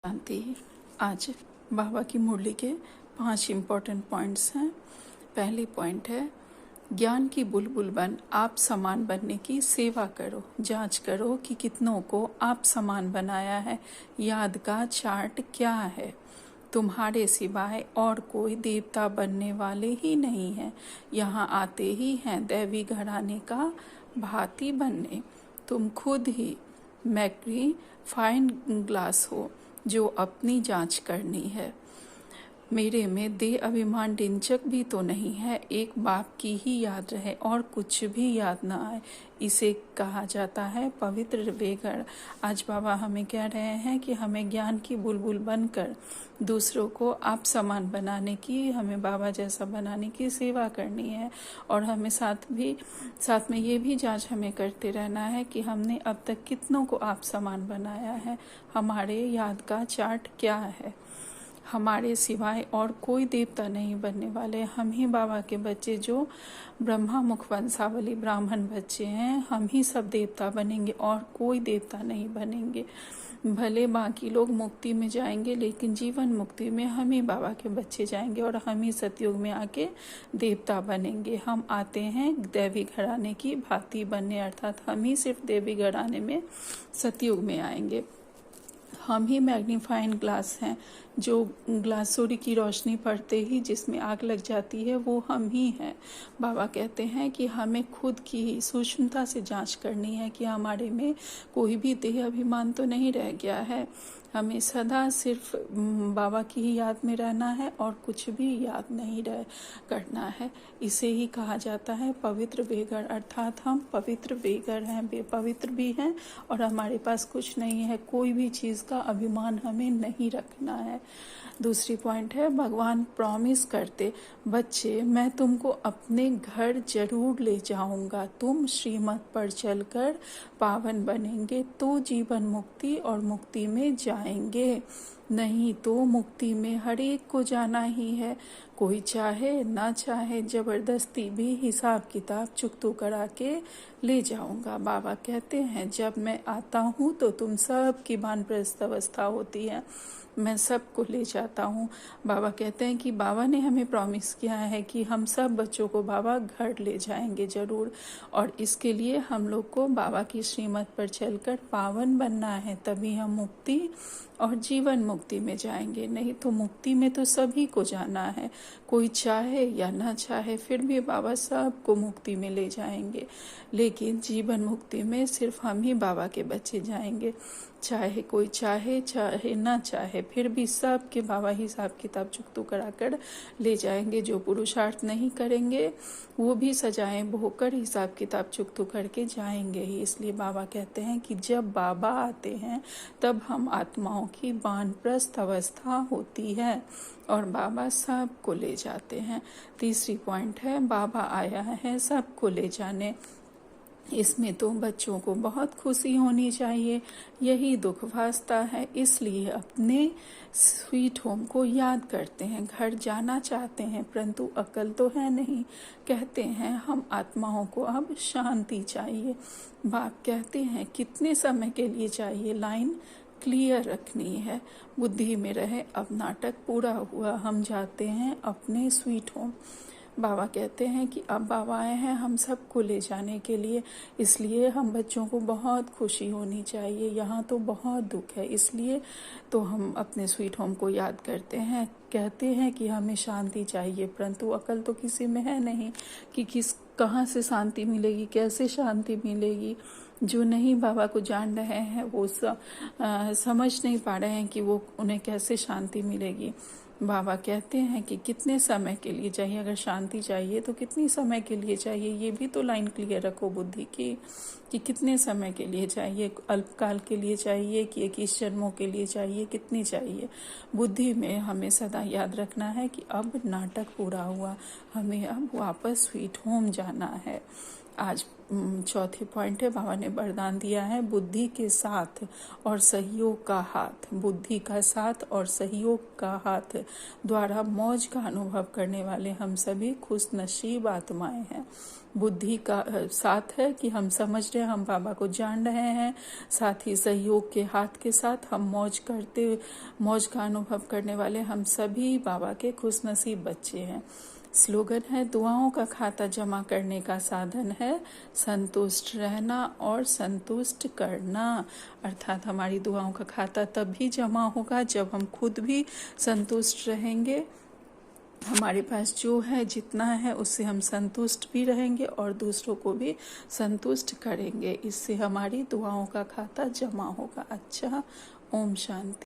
शांति। आज बाबा की मुरली के 5 इम्पोर्टेंट पॉइंट्स हैं। पहली पॉइंट है, ज्ञान की बुलबुल बन आप समान बनने की सेवा करो। जांच करो कि कितनों को आप समान बनाया है। याद का चार्ट क्या है? तुम्हारे सिवाय और कोई देवता बनने वाले ही नहीं है। यहाँ आते ही हैं दैवी घराने का भांति बनने। तुम खुद ही मैग्नीफाइंग ग्लास हो जो अपनी जांच करनी है। मेरे में देह अभिमान डिंचक भी तो नहीं है। एक बाप की ही याद रहे और कुछ भी याद ना आए, इसे कहा जाता है पवित्र बेगड़। आज बाबा हमें कह रहे हैं कि हमें ज्ञान की बुलबुल बनकर दूसरों को आप समान बनाने की, हमें बाबा जैसा बनाने की सेवा करनी है। और हमें साथ में ये भी जांच हमें करते रहना है कि हमने अब तक कितनों को आप समान बनाया है। हमारे याद का चार्ट क्या है? हमारे सिवाय और कोई देवता नहीं बनने वाले। हम ही बाबा के बच्चे जो ब्रह्मा मुख वंशावली ब्राह्मण बच्चे हैं, हम ही सब देवता बनेंगे और कोई देवता नहीं बनेंगे। भले बाकी लोग मुक्ति में जाएंगे, लेकिन जीवन मुक्ति में हम ही बाबा के बच्चे जाएंगे और हम ही सतयुग में आके देवता बनेंगे। हम आते हैं दैवी घराने की भांति बनने, अर्थात हम ही सिर्फ दैवी घराने में सतयुग में आएंगे। हम ही मैग्नीफाइंग ग्लास हैं, जो ग्लास सूर्य की रोशनी पड़ते ही जिसमें आग लग जाती है, वो हम ही हैं। बाबा कहते हैं कि हमें खुद की सूक्ष्मता से जांच करनी है कि हमारे में कोई भी देह अभिमान तो नहीं रह गया है। हमें सदा सिर्फ बाबा की ही याद में रहना है और कुछ भी याद नहीं करना है। इसे ही कहा जाता है पवित्र बेगड़, अर्थात हम पवित्र बेगड़ हैं, बेपवित्र भी हैं और हमारे पास कुछ नहीं है। कोई भी चीज़ का अभिमान हमें नहीं रखना है। दूसरी पॉइंट है, भगवान प्रॉमिस करते, बच्चे मैं तुमको अपने घर जरूर ले जाऊंगा। तुम श्रीमत पर चलकर पावन बनेंगे तो जीवन मुक्ति और मुक्ति में जाएंगे, नहीं तो मुक्ति में हर एक को जाना ही है। कोई चाहे ना चाहे जबरदस्ती भी हिसाब किताब चुकतू करा के ले जाऊंगा। बाबा कहते हैं जब मैं आता हूँ तो तुम सब की वानप्रस्थ अवस्था होती है, मैं सबको ले जाता हूँ। बाबा कहते हैं कि बाबा ने हमें प्रॉमिस किया है कि हम सब बच्चों को बाबा घर ले जाएंगे जरूर, और इसके लिए हम लोग को बाबा की श्रीमत पर चलकर पावन बनना है, तभी हम मुक्ति और जीवन मुक्ति में जाएंगे। नहीं तो मुक्ति में तो सभी को जाना है, कोई चाहे या ना चाहे, फिर भी बाबा सबको मुक्ति में ले जाएंगे। लेकिन जीवन मुक्ति में सिर्फ हम ही बाबा के बच्चे जाएंगे, चाहे कोई चाहे चाहे ना चाहे, फिर भी सब के बाबा हिसाब किताब चुकतू कराकर ले जाएंगे। जो पुरुषार्थ नहीं करेंगे वो भी सजाएं भोगकर हिसाब किताब चुकतू करके जाएंगे ही। इसलिए बाबा कहते हैं कि जब बाबा आते हैं तब हम आत्माओं की वानप्रस्थ अवस्था होती है और बाबा सबको ले जाते हैं। तीसरी पॉइंट है, बाबा आया है सबको ले जाने। इसमें तो बच्चों को बहुत खुशी होनी चाहिए, यही दुख वास्ता है। इसलिए अपने स्वीट होम को याद करते हैं, घर जाना चाहते हैं, परंतु अकल तो है नहीं। कहते हैं हम आत्माओं को अब शांति चाहिए। बाप कहते हैं कितने समय के लिए चाहिए, लाइन क्लियर रखनी है, बुद्धि में रहे। अब नाटक पूरा हुआ, हम जाते हैं अपने स्वीट होम। बाबा कहते हैं कि अब बाबा आए हैं हम सबको ले जाने के लिए, इसलिए हम बच्चों को बहुत खुशी होनी चाहिए। यहाँ तो बहुत दुख है, इसलिए तो हम अपने स्वीट होम को याद करते हैं। कहते हैं कि हमें शांति चाहिए, परंतु अकल तो किसी में है नहीं कि कहाँ से शांति मिलेगी, कैसे शांति मिलेगी। जो नहीं बाबा को जान रहे हैं वो समझ नहीं पा रहे हैं कि वो उन्हें कैसे शांति मिलेगी। बाबा कहते हैं कि कितने समय के लिए चाहिए, अगर शांति चाहिए तो कितनी समय के लिए चाहिए, ये भी तो लाइन क्लियर रखो बुद्धि की कि कितने समय के लिए चाहिए, अल्पकाल के लिए चाहिए कि 21 जन्मों के लिए चाहिए, कितनी चाहिए। बुद्धि में हमें सदा याद रखना है कि अब नाटक पूरा हुआ, हमें अब वापस स्वीट होम जाना है। आज चौथे पॉइंट है, बाबा ने वरदान दिया है बुद्धि के साथ और सहयोग का हाथ, बुद्धि का साथ और सहयोग का हाथ द्वारा मौज का अनुभव करने वाले हम सभी खुश नसीब आत्माएं हैं। बुद्धि का साथ है कि हम समझ रहे हैं, हम बाबा को जान रहे हैं, साथ ही सहयोग के हाथ के साथ हम मौज का अनुभव करने वाले हम सभी बाबा के खुश नसीब बच्चे हैं। स्लोगन है, दुआओं का खाता जमा करने का साधन है संतुष्ट रहना और संतुष्ट करना। अर्थात हमारी दुआओं का खाता तभी जमा होगा जब हम खुद भी संतुष्ट रहेंगे, हमारे पास जो है जितना है उससे हम संतुष्ट भी रहेंगे और दूसरों को भी संतुष्ट करेंगे। इससे हमारी दुआओं का खाता जमा होगा। अच्छा, ओम शांति।